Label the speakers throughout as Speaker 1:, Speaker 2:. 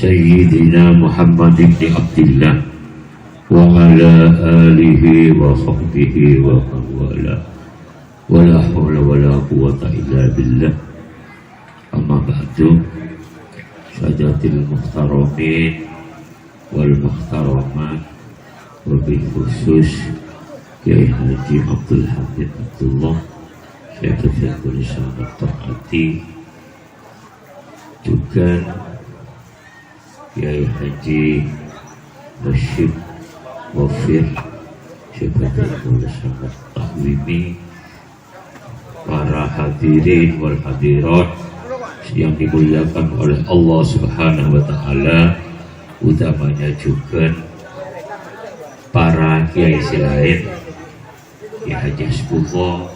Speaker 1: Sayyidina Muhammad ibn Abdillah wa ala alihi wa sahbihi wa wala wa la hawla wa la quwwata illa billah. Amma ba'du, sajatil muhtaramin wal muhtaramat, wabil khusus Kiai Haji Abdul Hamid Abdullah, saya berterima sangat terhati, juga Kiai Haji Rashid Wafir, saya berterima sangat takwimi, para hadirin wal hadirat yang dimuliakan oleh Allah Subhanahu wa Ta'ala, utamanya juga para kiai selain Kiai Haji Sepuh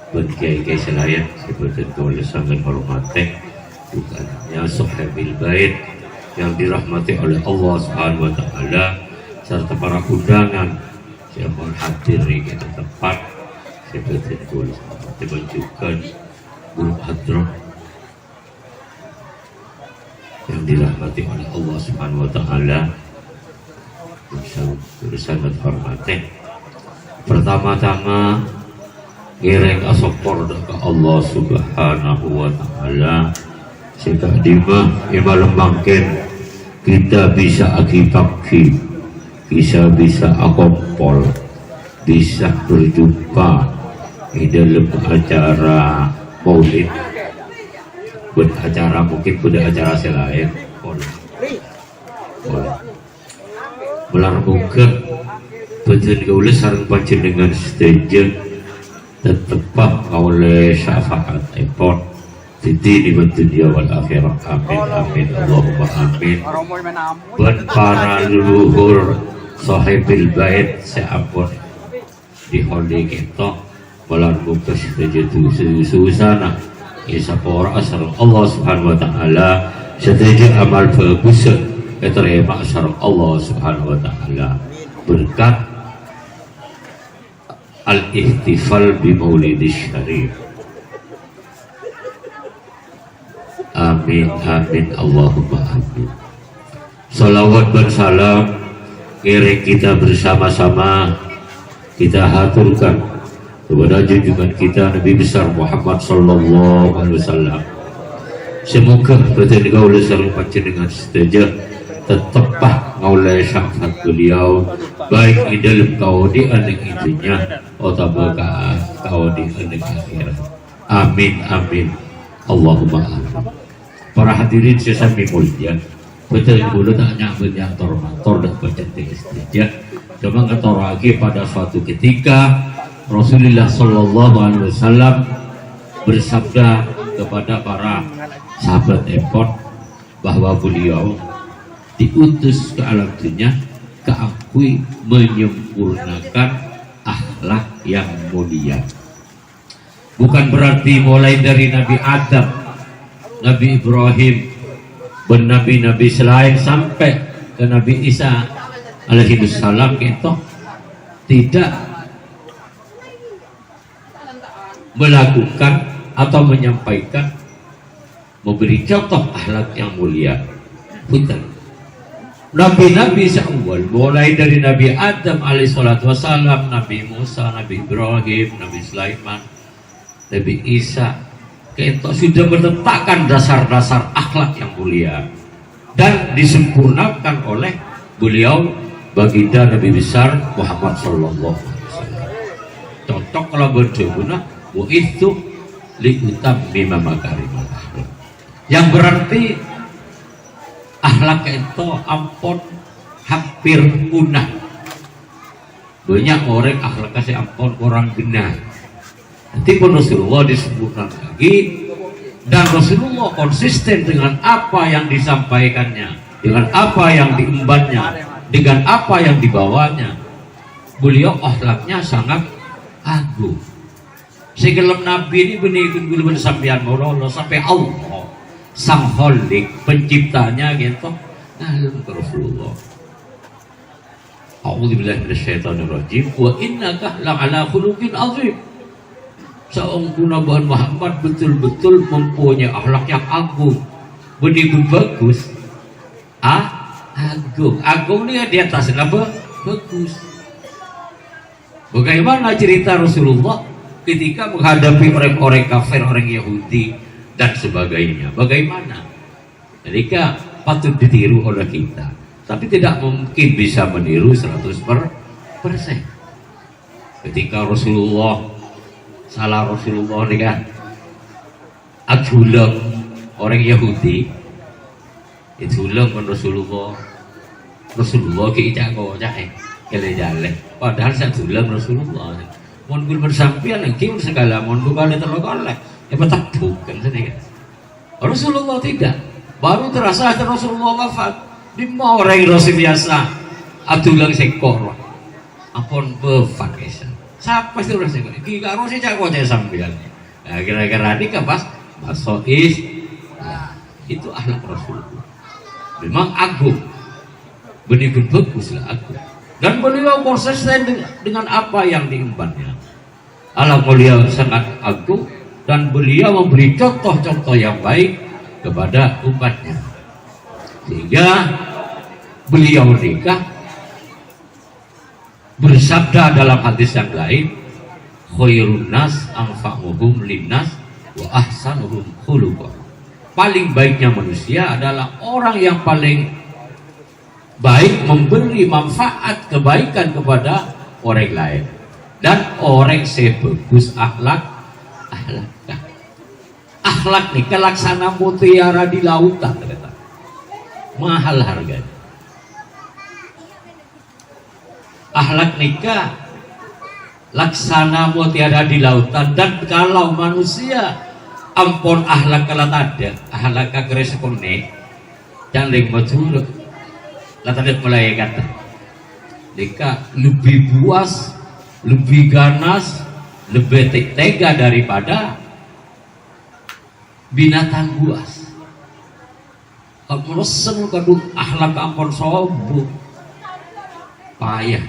Speaker 1: dan kiai-kiai selain seperti oleh sangat hormatnya, bukan hanya sahabil bait yang dirahmati oleh Allah Subhanahu wa Ta'ala, serta para undangan yang menghadiri kita tempat seperti oleh menunjukkan guru hadrah yang dirahmati oleh Allah Subhanahu wa Ta'ala, sangat hormatnya. Pertama-tama ngiring asokor ke Allah Subhanahu wa Ta'ala, sehingga dimah imalam bangkin kita bisa akibaki, bisa akompol, bisa berjumpa di dalam acara maulid, beracara mungkin pada acara selain melarungkan betul kaulah sarang panjenengan setuju tetap oleh syafaat epon di dunia wal akhirat. Amin amin Allahumma amin. Buat para leluhur sahibil bait seampun di holding kita melarungkan setuju susana isa para asal Allah Subhanahu wa Ta'ala, setuju amal bagus keterima asal Allah Subhanahu wa Ta'ala berkat al-ihtifal bi maulidis syarif. Amin amin Allahumma amin. Salawat dan salam kirim kita bersama-sama kita haturkan kepada junjungan kita Nabi besar Muhammad sallallahu alaihi wasallam. Semoga betul oleh sareng panjenengan setuju tetaplah oleh syafaat beliau baik di dalam kaudian itunya atau kaudian akhirat. Amin amin Allahumma amin. Para hadirin sesami mulia, betul dulu tak nyambut yang tormator dan pencantik istilah. Cuma ngator lagi pada suatu ketika Rasulullah Sallallahu Alaihi Wasallam bersabda kepada para sahabat epot bahwa beliau diutus ke alam dunia keakui menyempurnakan akhlak yang mulia. Bukan berarti mulai dari Nabi Adam, Nabi Ibrahim, dan nabi-nabi selain sampai ke Nabi Isa alaihi salam kita tidak melakukan atau menyampaikan memberi contoh akhlak yang mulia. Punten. Nabi-nabi seawal mulai dari Nabi Adam alaihissalatu wassalam, Nabi Musa, Nabi Ibrahim, Nabi Sulaiman, Nabi Isa, kita sudah meletakkan dasar-dasar akhlak yang mulia dan disempurnakan oleh beliau baginda Nabi besar Muhammad sallallahu alaihi wasallam. Cocok kalau berjumlah wa itu liutammima makarimal akhlak, yang berarti akhlak itu ampun hampir punah. Banyak orang akhlak kasih ampun kurang benar. Nanti pun Rasulullah disebutkan lagi, dan Rasulullah konsisten dengan apa yang disampaikannya, dengan apa yang diembannya, dengan apa yang dibawanya. Beliau akhlaknya sangat agung. Segelap Nabi ini benih-benih sampean Allah sampai Allah sang Khalik penciptanya gitu ngalem ke Rasulullah. A'udzubillahi minasyaitonirrajim. Wa innaka la'ala khuluqin azim. Seorang Nabi Muhammad betul-betul mempunyai akhlak yang agung, begitu bagus. Agung. Agung ini di atas apa? Bagus. Bagaimana cerita Rasulullah ketika menghadapi orang-orang kafir, orang Yahudi dan sebagainya? Bagaimana? Ketika patut ditiru oleh kita, tapi tidak mungkin bisa meniru 100%. Ketika Rasulullah salah Rasulullah nih kan, ajulang orang Yahudi itu ulang kan Rasulullah kita kocak kele-jale padahal saya ulang Rasulullah mohon gue bersampian lagi segala mohon bukan terlalu ya betul bukan sedikit Rasulullah tidak baru terasa Rasulullah wafat di orang Rasul biasa adulang sekor apun befat kesan siapa sih orang sekor kita Rasul cak kocak sampian nah kira-kira ini kan pas masois nah itu akhlak Rasulullah memang agung, benar-benar bagus lah agung. Dan beliau konsisten dengan apa yang diembannya. Allah beliau sangat agung dan beliau memberi contoh-contoh yang baik kepada umatnya. Sehingga beliau nikah bersabda dalam hadis yang lain, khairun nas anfa'uhum linnas wa ahsanuhum khuluqan. Paling baiknya manusia adalah orang yang paling baik memberi manfaat kebaikan kepada orang lain dan orang sebagus akhlak nih kelaksana mutiara di lautan mahal harganya. Akhlak nikah laksana mutiara di lautan dan kalau manusia ampun akhlak kalau ada akhlak kagere sepone yang lagi maju latih mulai kata jika lebih buas lebih ganas lebih tega daripada binatang buas kalau semua kadung akhlak ampun sombong payah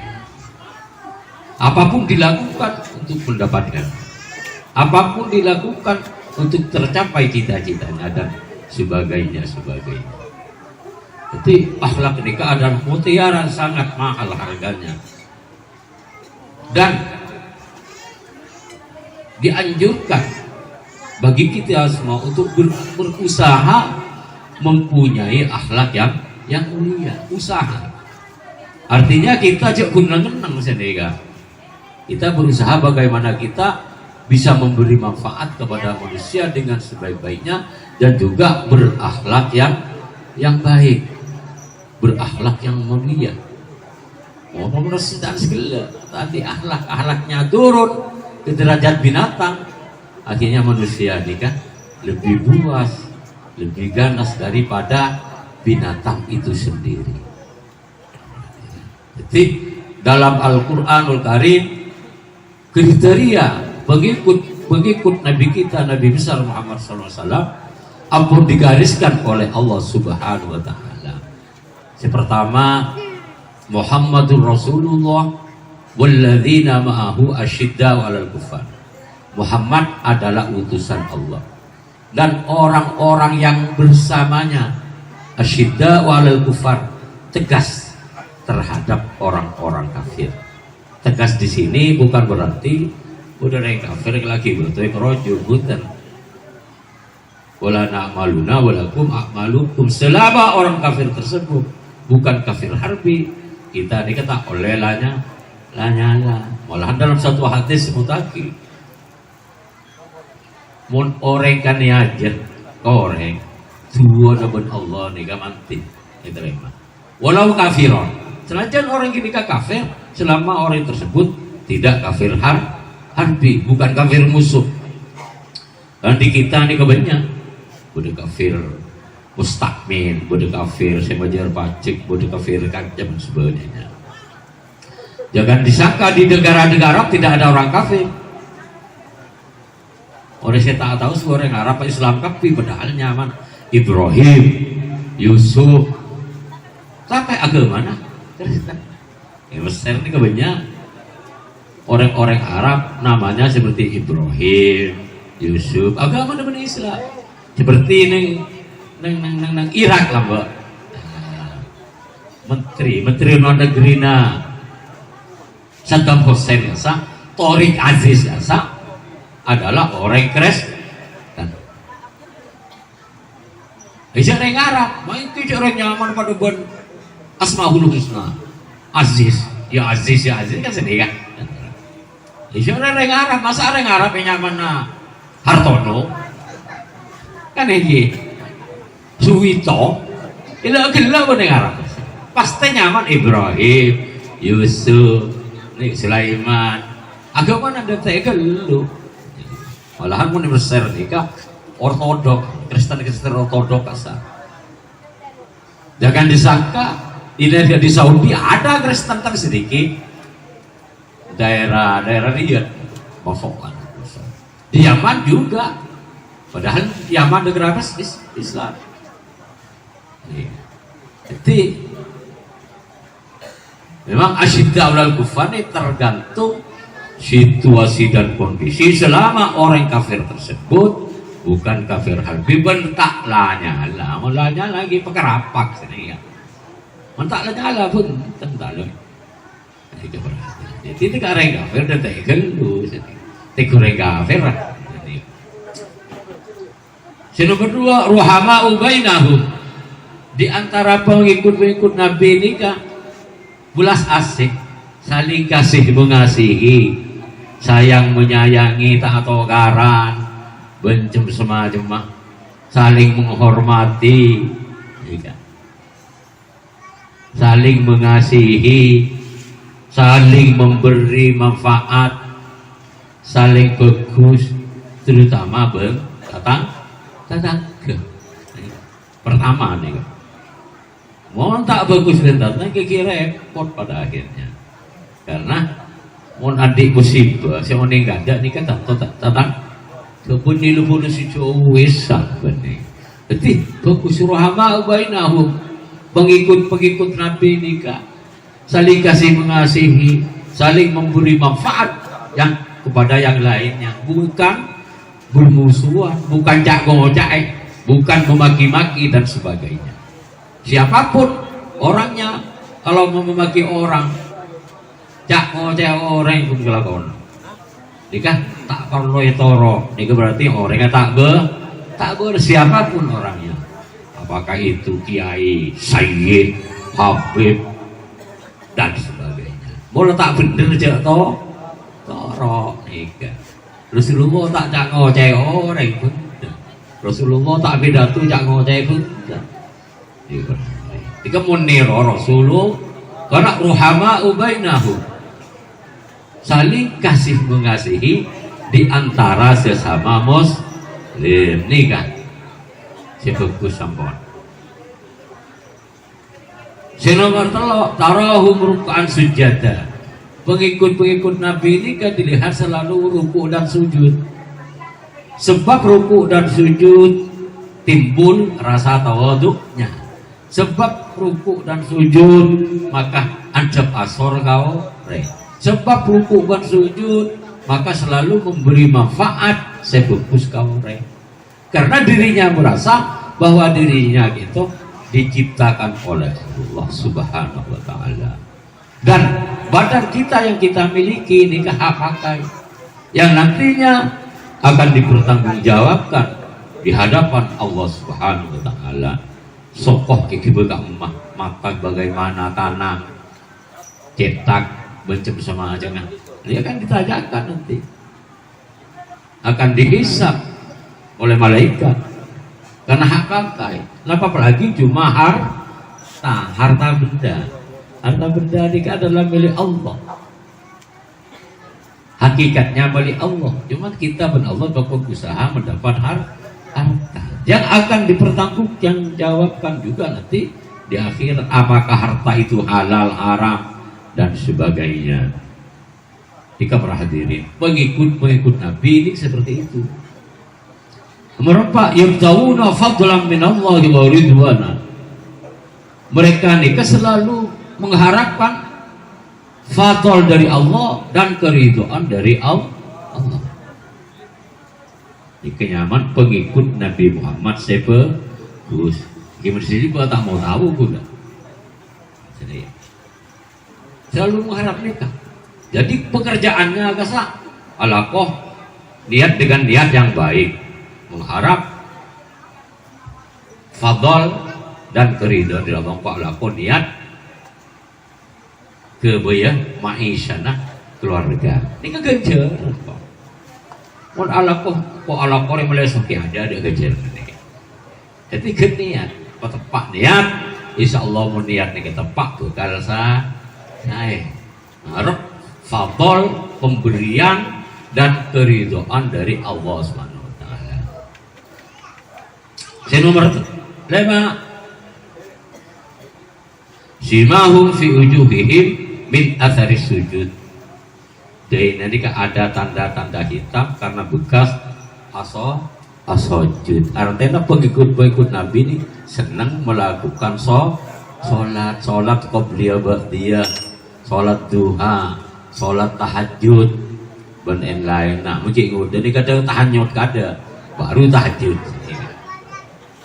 Speaker 1: apapun dilakukan untuk mendapatkan apapun dilakukan untuk tercapai cita-citanya dan sebagainya. Jadi akhlak nikah adalah mutiara sangat mahal harganya dan dianjurkan bagi kita semua untuk berusaha mempunyai akhlak yang mulia. Usaha artinya kita jangan menang sendiri. Kita berusaha bagaimana kita bisa memberi manfaat kepada manusia dengan sebaik-baiknya dan juga berakhlak yang baik, berakhlak yang mulia. Mau sedang segala tadi akhlaknya turun ke derajat binatang, akhirnya manusia ini kan lebih buas, lebih ganas daripada binatang itu sendiri. Jadi dalam Al-Quranul Karim kriteria pengikut Nabi kita Nabi besar Muhammad SAW ampun digariskan oleh Allah Subhanahu wa Ta'ala. Yang pertama Muhammadur Rasulullah walladzina ma'ahu asyidda'u 'alal kuffar. Muhammad adalah utusan Allah dan orang-orang yang bersamanya asyidda'u 'alal kuffar, tegas terhadap orang-orang kafir. Tegas di sini bukan berarti udah yang kafir lagi betul kerojo bukan wala na'maluna walakum a'malukum selama orang kafir tersebut bukan kafir harbi kita dikata oleh lanya malahan dalam satu hadis mutaki mun orang kan aja orang dua dapat Allah nih gamanti diterima walau kafiron senajan orang ini kafir selama orang tersebut tidak kafir harbi bukan kafir musuh. Dan di kita ini kebanyakan bude kafir mustakmin, bude kafir semajar pacik, bude kafir kancam sebagainya. Jangan disangka di negara-negara tidak ada orang kafir. Orang saya tak tahu semua orang Arab Islam kafir padahal nyaman Ibrahim, Yusuf, sampai agama mana? Mesir ini kebanyakan orang-orang Arab namanya seperti Ibrahim, Yusuf, agama Islam. Seperti neng Irak lah mbak. menteri luar negeri Saddam Hussein Tariq Aziz adalah orang Kristen. Bisa orang Arab, main itu orang nyaman pada bon Asmaul Husna. Aziz kan sedih kan. Bisa orang Arab, masa orang Arab yang nyaman Hartono kan ini Suwito, itu gila orang Arab. Pasti nyaman Ibrahim, Yusuf, Sulaiman. Agama ada tegel. Malahan mau besar nikah ortodok, Kristen ortodok asal. Jangan disangka di Saudi ada Kristen tapi sedikit. Daerah dia mafokan. Di Yaman juga. Padahal Yaman negara Islam. Jadi memang asyidda ulal kufar ini tergantung situasi dan kondisi. Selama orang kafir tersebut bukan kafir harbi, bentak lanyala, mulanya lagi pekerapak sini ya. Mentak lanyala pun tental. Jadi tidak orang kafir dan tegel lu, tidak orang kafir lah. Nomor dua, ruhama ubainahum, di antara pengikut-pengikut Nabi ini kah bulas asik, saling kasih mengasihi, sayang menyayangi, tak tokaran, bencem semacam, saling menghormati, saling mengasihi, saling memberi manfaat, saling bagus, terutama tetangga. Pertama nih, mau tak bagus rentatnya kira repot pada akhirnya, karena mau adik musibah, saya mau nggak ada nih kan tatang kebun di luar si cowok benih. Jadi bagus rahmah bainahum, pengikut Nabi nikah, saling kasih mengasihi, saling memberi manfaat yang kepada yang lainnya, bukan bermusuhan, bukan cak-ngocak, bukan memaki-maki dan sebagainya. Siapapun orangnya, kalau mau memaki orang, cak-ngocak orang pun kelakon. Nikah tak perlu toro, nikah berarti orangnya tak siapapun orangnya. Apakah itu kiai, sayyid, habib dan sebagainya. Boleh tak bener aja toro nikah. Rasulullah tak ngoceh orang pun. Rasulullah tak pidato tak ngoceh pun. Jika munir Rasulullah karena ruhama ubainahu, saling kasih mengasihi di antara sesama muslim. Ini kan sebagus sampun. Nomor telok tarahum ruk'an sujada. Pengikut-pengikut Nabi ini kan dilihat selalu ruku dan sujud. Sebab ruku dan sujud timbul rasa tawaduknya. Sebab ruku dan sujud maka anjab asor kau re. Sebab ruku dan sujud maka selalu memberi manfaat sebebus kau re. Karena dirinya merasa bahwa dirinya itu diciptakan oleh Allah Subhanahu wa Ta'ala. Dan badan kita yang kita miliki ini hak pakai yang nantinya akan dipertanggungjawabkan di hadapan Allah Subhanahu wa Ta'ala. Sokoh kiki bekak emah mata bagaimana tanam cetak bencem sama aja kan dia akan ditanyakan nanti, akan dihisab oleh malaikat karena hak pakai. Kenapa apalagi cuma harta benda. Harta benda ini adalah milik Allah. Hakikatnya milik Allah. Cuma kita benar Allah berusaha mendapat harta yang akan dipertanggungjawabkan juga nanti di akhir. Apakah harta itu halal, haram dan sebagainya. Jika perhatirin pengikut Nabi ini seperti itu. Mereka yabtawuna fadlan min Allah wa ridwana. Mereka nikah selalu mengharapkan fadl dari Allah dan keridhaan dari Allah. Ini kenyaman pengikut Nabi Muhammad sebagus. Gimana sih gua tak mau tahu gua. selalu mengharap nikah. Jadi pekerjaannya agak alakoh niat dengan niat yang baik, mengharap fadl dan keridhaan dalam mangko alakoh niat kebaya ma'isyana keluarga. Ini kegejar. Mun alakoh yang melesoki ada kejar. Jadi niat, tepak niat, insya Allah mun niat nih tepak bekal harap fadl pemberian dan keridhaan dari Allah Subhanahu wa taala. Nomor 5 simahum fi wujuhihim min athari sujud. Jadi nanti ada tanda-tanda hitam karena bekas asojud. Artinya pengikut Nabi ini senang melakukan sholat qobliyah ba'diyah, sholat duha, sholat tahajud, dan lain. Nah, mungkin udah ini kadang tahajud baru tahajud.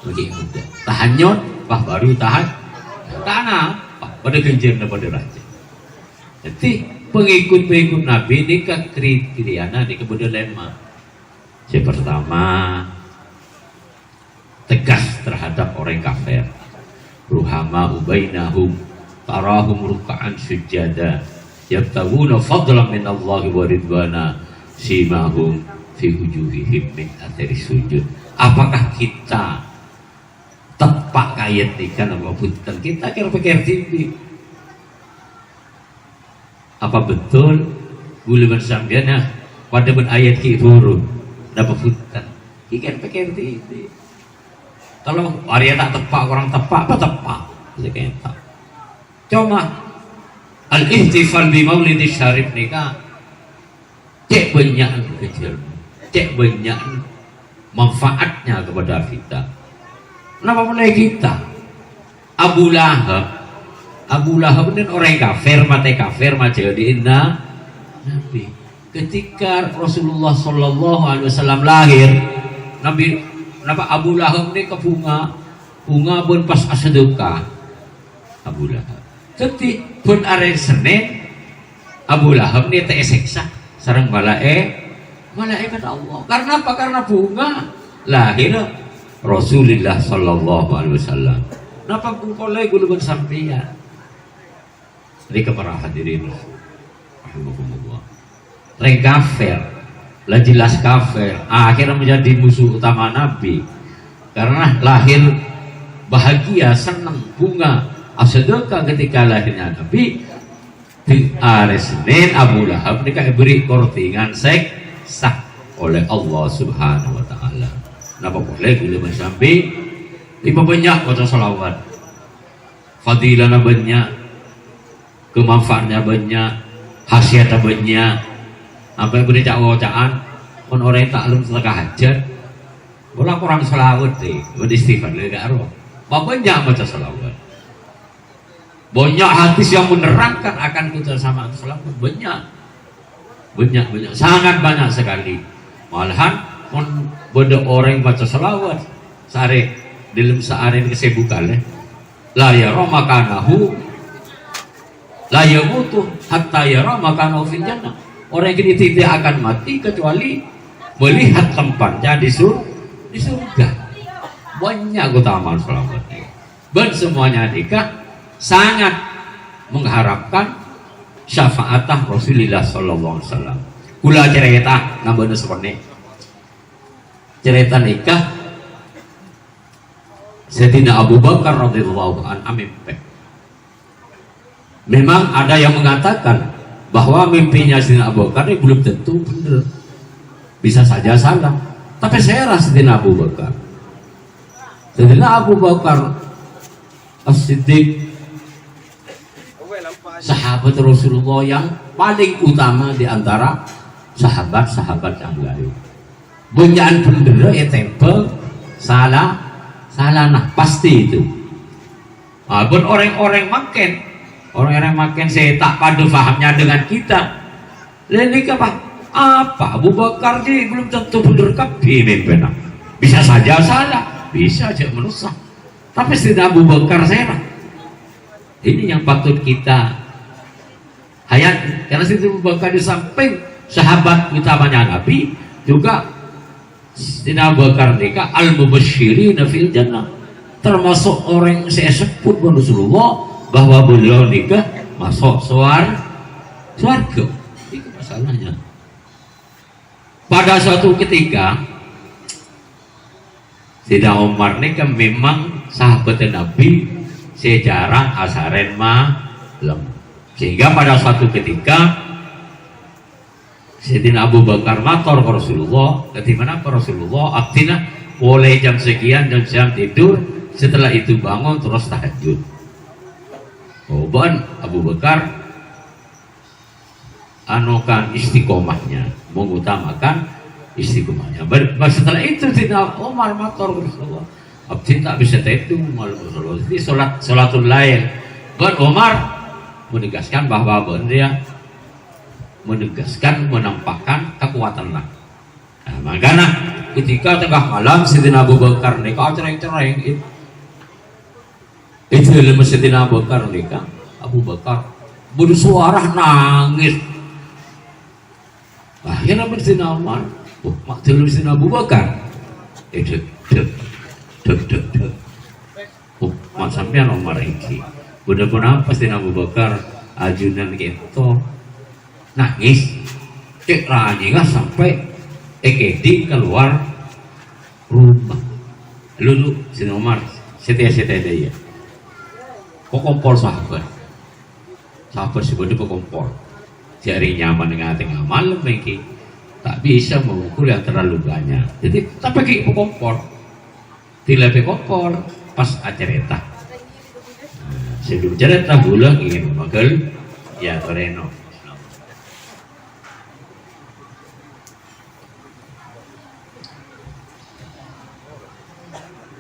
Speaker 1: Mungkin udah tahajud, baru tahajud. Karena pada genjer pada raja. Jadi pengikut Nabi ini kriterianya di kemudian lema. Yang pertama, tegas terhadap orang kafir. Ruhama ubainahum tarahum ruk'an sujada yabtaguna fadlan min Allah wa ridwana simahum fi wujuhihim min athari sujud. Apakah kita tepak kayat ikan apa punten kita kira-kira tinggi? Apa betul gula bersambiana pada ayat ki turun dapat punten ikan pikir tinggi? Kalau Arya tak tepak, orang tepak, apa tepak? Kita cuma al-ihtifal bi maulid syarif nikah cek banyak kecil, cek banyak manfaatnya kepada kita. Kenapa mulai kita? Abu Lahab ini orang kafir, mati kafir, mati diinna Nabi. Ketika Rasulullah Shallallahu Alaihi Wasallam lahir, Kenapa Abu Lahab ini ke bunga pun pas asedekah Abu Lahab. Jadi pun hari Senin Abu Lahab ini terseksa sareng malaikat Allah. Karena apa? Karena bunga lahir Rasulullah Sallallahu Alaihi Wasallam. Kenapa kumpulai gulungan sampian? Ini kepada hadirin rahimahumullah. Reng kafir lah jelas kafir, akhirnya menjadi musuh utama Nabi karena lahir bahagia, senang, bunga asedekah ketika lahirnya Nabi. Di hari Senin Abu Lahab diberi kortingan sah oleh Allah Subhanahu wa taala. Kenapa boleh gula sampai lima banyak baca salawat, fadilahnya banyak, kemanfaatnya banyak, khasiatnya banyak. Apa yang beri cak-caan pun orang yang taklum setelah hajat bola kurang selawat deh beristighfar lagi gak roh banyak baca selawat, banyak hadis yang menerangkan akan kita sama selawat, banyak sangat banyak sekali. Malahan pun beda orang yang baca selawat sehari dalam sehari kesibukan la yara makanahu la yamutu hatta yara makanahu fil jannah. Orang yang tidak akan mati kecuali melihat tempatnya di surga. Banyak keutamaan selamatnya. Dan semuanya nikah sangat mengharapkan syafaatah Rasulullah Sallallahu Alaihi Wasallam. Kula cerita nambahnya seperti cerita nikah Sayyidina Abu Bakar radhiyallahu anhu. Memang ada yang mengatakan bahwa mimpinya Sayyidina Abu Bakar ini belum tentu benar, bisa saja salah. Tapi saya rasa Sayyidina Abu Bakar As-Siddiq, sahabat Rasulullah yang paling utama di antara sahabat-sahabat yang lain. Banyak bener ya tempel salah nah pasti itu. Pun orang-orang makin saya tak pada fahamnya dengan kita. Lalu apa? Abu Bakar sih belum tentu benar kabeh. Bisa saja salah, bisa aja merusak. Tapi Sayyidina Abu Bakar saya ini yang patut kita hayat. Karena Sidina Abu Bakar di samping sahabat utamanya Nabi, juga Sidina Abu Bakar nikah al-mubashshirina fil jannah, termasuk orang yang saya sebut Rasulullah bahwa beliau nikah masuk swarga. Itu masalahnya. Pada suatu ketika Sidina Umar nikah memang sahabat Nabi sejarah asaren malam, sehingga pada suatu ketika Sidina Abu Bakar matur ke Rasulullah, ketimana ke Rasulullah abdina mulai jam sekian dan jam tidur, setelah itu bangun terus tahajud. Ban Abu Bakar anukan istiqomahnya, mengutamakan istiqomahnya. Setelah itu Sidina Umar matur ke Rasulullah, abdi tak bisa tidur malam Rasulullah. Jadi sholatul lail. Ban Umar menegaskan bahwa dia menegaskan, menampakkan kekuatan lah. Nah, makanya ketika tengah malam Sidina Abu Bakar nikah cereng-cereng itu ilmu Sidina Abu Bakar nikah, Abu Bakar bersuara nangis. Akhirnya Sidina Umar, mak dulu Sidina Abu Bakar, dek. Mak sampean Umar iki, bener-bener apa Sidina Abu Bakar ajunan gitu. Nangis, cek ranyingah sampai ekedi keluar rumah. Lalu Sidina Umar setia dia. Kok kompor sahabat sebenarnya kok kompor. Jari nyaman tengah malam iki tak bisa mengukur yang terlalu banyak. Jadi tak pakai kompor, tidak pakai kompor pas acareta. Sebelum acareta bulan ingin magal ya Toreno.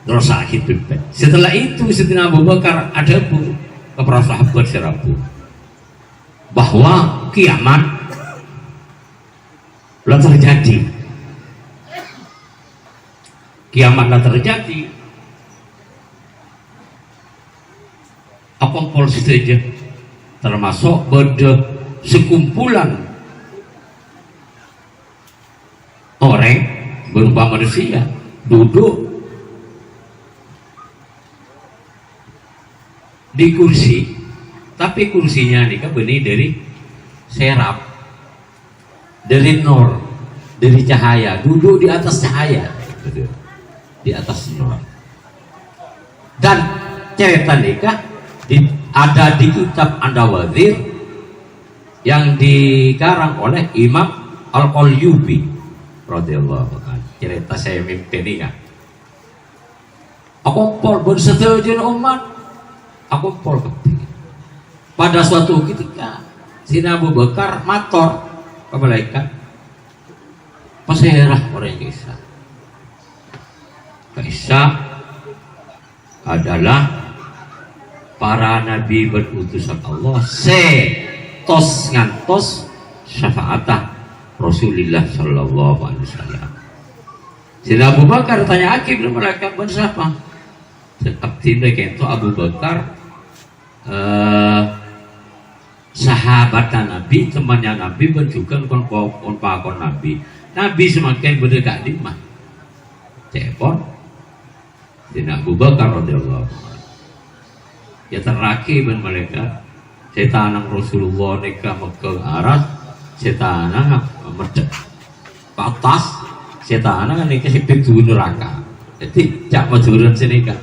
Speaker 1: Rasa hidup. Setelah itu Sidina Abu Bakar ada kepada sahabat serabu bahwa kiamat telah terjadi. Kiamat telah terjadi. Apa polisi saja termasuk pada sekumpulan orang berupa manusia duduk di kursi, tapi kursinya ini kan benih dari serap, dari nur, dari cahaya, duduk di atas cahaya, di atas nur. Dan cerita nikah ada di kitab An-Nawazir yang dikarang oleh Imam Al-Qalyubi radhiyallahu anhu. Cerita saya mimpi nikah. Aku pol bersetuju umat. Aku pol kepingin. Pada suatu ketika Sidina Abu Bakar mator ke malaikat, paserah orang Isa. Isa adalah para nabi berutusan Allah setos ngantos syafaatah Rasulullah sallallahu alaihi wasallam. Sidina Abu Bakar tanya akib malaikat siapa? Abdina kento Abu Bakar sahabat Nabi, temannya Nabi, dan juga konpakon Nabi. Nabi semakin berdekat di mah cepon Sidina Abu Bakar radhiyallahu anhu. Ya teraki ben mereka setanang Rasulullah nikah megang aras, setanang merdek ke atas, setanang nikah si pintu neraka. Jadi jak majuran sini kan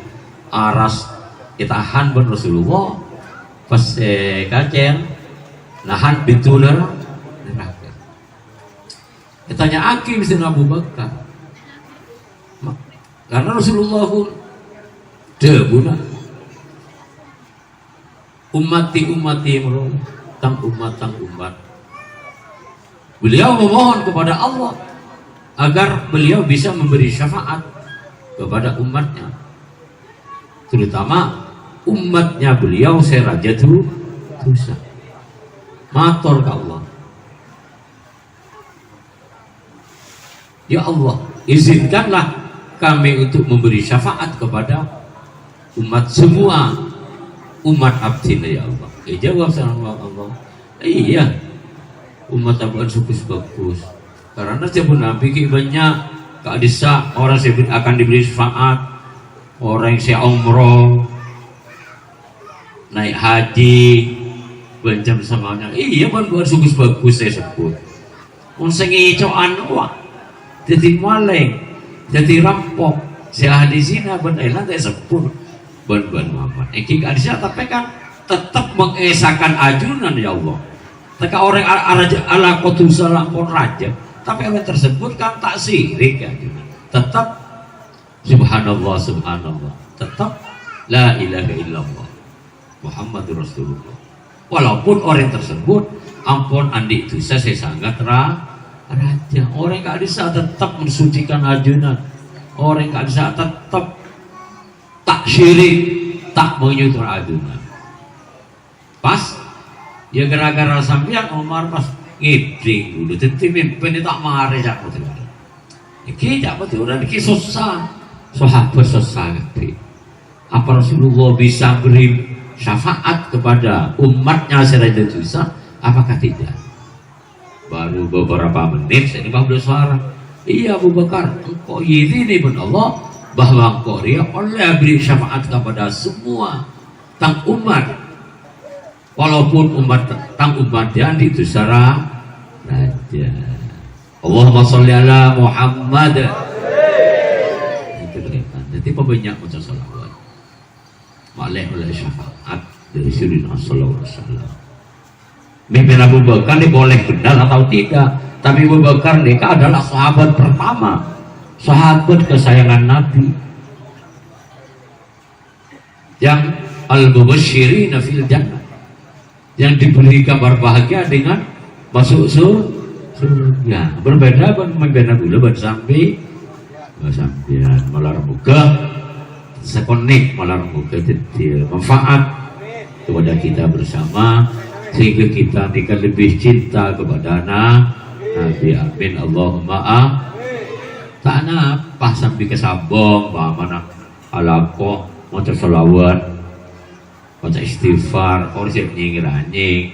Speaker 1: aras ditahan ben Rasulullah pas kacen nahan pintu neraka. Ditanya Akim Sidina Abu Bakar, karena Rasulullah pun debuna umati tang umat. Beliau memohon kepada Allah agar beliau bisa memberi syafaat kepada umatnya, terutama umatnya beliau serajatu dosa. Matur ke Allah, ya Allah, izinkanlah kami untuk memberi syafaat kepada umat semua umat abdina ya Allah. Jawab sama Allah, Iya, umat tabuan sukus bagus. Karena jabun Nabi ki banyak keadisa orang akan diberi syafaat, orang yang si umroh, naik haji, bencam semuanya. Iya, bukan sukus bagus saya sebut. Unsengi coan wah, jadi maling, jadi rampok. Si ahli zina beneran saya sebut ben Muhammad. Iki keadisa tapi kan tetap mengesahkan ajunan ya Allah. Teka orang ala kotusa lampun raja, tapi orang tersebut kan tak sirik ya. Tetap subhanallah subhanallah, tetap la ilaha illallah Muhammadur Rasulullah. Walaupun orang tersebut ampun andi itu saya sangat raja. Orang gak bisa tetap mensucikan ajunan. Orang gak bisa tetap tak syirik, tak menyutur ajunan. Pas ya gara-gara sampean Umar pas ngiding dulu dadi mimpin tak mare cak betul. Iki cak betul ora iki susah. Sahabat susah kabeh. Apa Rasulullah bisa beri syafaat kepada umatnya secara susah? Apakah tidak? Baru beberapa menit saya dipanggil suara. Iya Abu Bakar, engkau ini pun Allah bahwa engkau dia oleh beri syafaat kepada semua tang umat. Walaupun umat yang itu secara raja. Allahumma sholli ala Muhammad. Itu kelihatan. Jadi pebanyak baca salawat. Malih oleh syafaat dari Sayyidina sallallahu alaihi wasallam. Mimpin Abu Bakar ini boleh benar atau tidak, tapi Abu Bakar ini adalah sahabat pertama, sahabat kesayangan Nabi yang al-mubashshirina fil jannah, yang diberi kabar bahagia dengan masuk surga. Berbeda dengan dulu sampai malar muka sekonik malar muka jadi manfaat kepada kita bersama sehingga kita akan lebih cinta kepada Nabi. Amin Allahumma tak apa sampai ke Sabong mana alakoh mau selawat baca istighfar, orang siap nyingir-nying,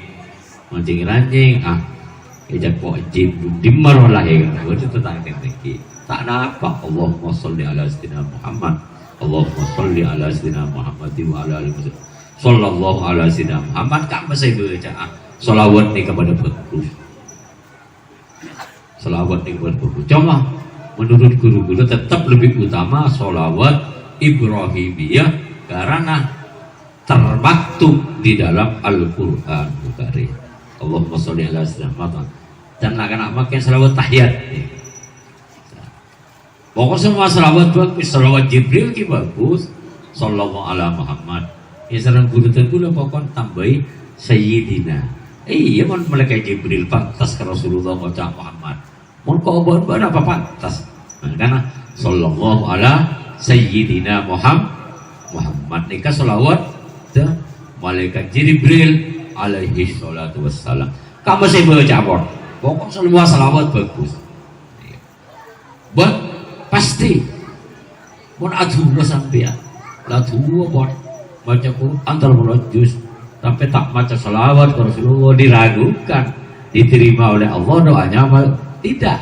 Speaker 1: mancing-mancing, ejak wajib dimar lah ya kan, itu tentang teknik. Tak apa, Allahumma sholli ala sayyidina Muhammad, Allahumma sholli ala sayyidina Muhammad wa ala alihi wasallam, sallallahu ala sayyidina Muhammad. Kamu saya baca, salawat ni kepada bagus, salawat ni kepada bagus. Cuma menurut guru-guru tetap lebih utama salawat Ibrahimiyah karena termaktub di dalam Al-Quran Karim. Allahumma sholli ala sayyidina Muhammad. Dan nak makin selawat tahiyat. Pokoknya semua selawat bagus, selawat Jibril ki bagus, sallallahu ala Muhammad. Ya sareng guru tergula pokok tambahi Sayyidina. Iya mon malaikat Jibril pantas ke Rasulullah maca Muhammad. Mon kok obon apa pantas? Karena sallallahu ala Sayyidina Muhammad nikah selawat malaikat Jibril alaihi salatu wassalam. Kamu saya baca apa? Pokok semua salawat bagus. Buat pasti pun aduh sampai aduh buat baca Quran terlalu juz sampai tak baca salawat Rasulullah diragukan diterima oleh Allah doanya tidak.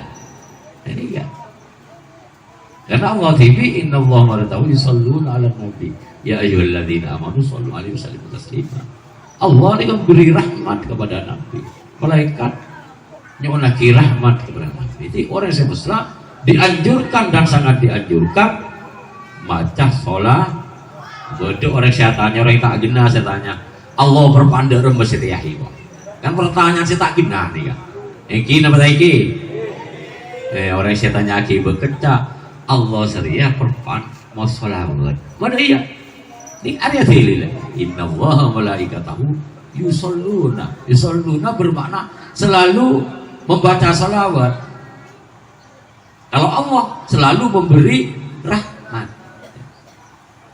Speaker 1: Ini ya. Karena Allah TV inna Allah maratahu yusalluna ala nabi ya ayyuhalladzina amanu sallu alaihi wasallimu taslima. Allah ini memberi rahmat kepada Nabi, malaikat nyonaki rahmat kepada Nabi. Jadi orang yang mesra dianjurkan dan sangat dianjurkan maca sholat. Bodoh orang saya tanya, orang tak genah saya tanya Allah berpandang masih yahi kan pertanyaan saya tak genah nih kan ini apa lagi orang saya tanya aki bekerja Allah seria perpan mau sholawat mana iya ini ada dalil inna allaha malaikatahu yusalluna bermakna selalu membaca salawat. Kalau Allah selalu memberi rahmat.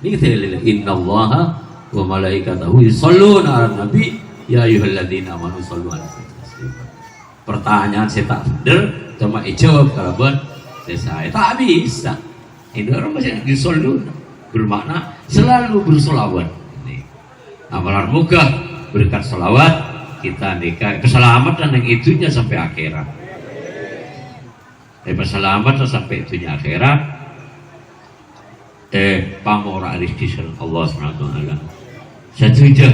Speaker 1: Ini dalil inna allaha wa malaikatahu yusalluna 'alan nabi ya ayyuhalladzina amanu shallu 'alaihi wasallam. Pertanyaan saya tak benar, cuma jawab kalau buat saya tak bisa. Ini orang masih yusalluna bermakna selalu bersolawat. Ini amalan muka berkat solawat kita nikah keselamatan yang itunya sampai akhirat. Keselamatan sampai itunya akhirat. Pamora rezeki Allah Subhanahu wa taala. Saja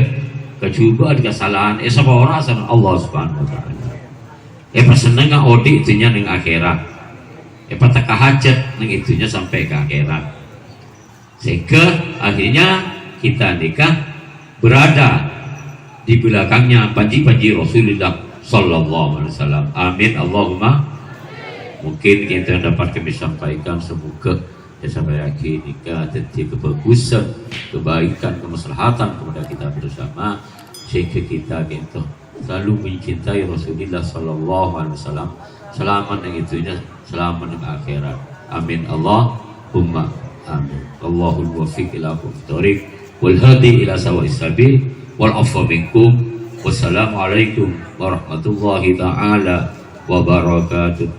Speaker 1: kecubaan kesalahan sama orang sama Allah Subhanahu wa taala. Perseneng odi itunya ning akhirat. Pataka hajat ning itunya sampai ke akhirat. Sehingga akhirnya kita nikah berada di belakangnya panji-panji Rasulullah sallallahu alaihi wasallam. Amin Allahumma. Mungkin kita dapat kami sampaikan, semoga sampai akhir nikah jadi kebagusan, kebaikan, kemaslahatan kepada kita bersama, sehingga kita gitu selalu mencintai Rasulullah sallallahu alaihi wasallam, selamat yang itunya, selamat yang akhirat. Amin Allahumma amin. Allahul wafiq ila thoriq wal hadi ila sawa'is sabil wal afwa minkum. Wassalamualaikum warahmatullahi taala wabarakatuh.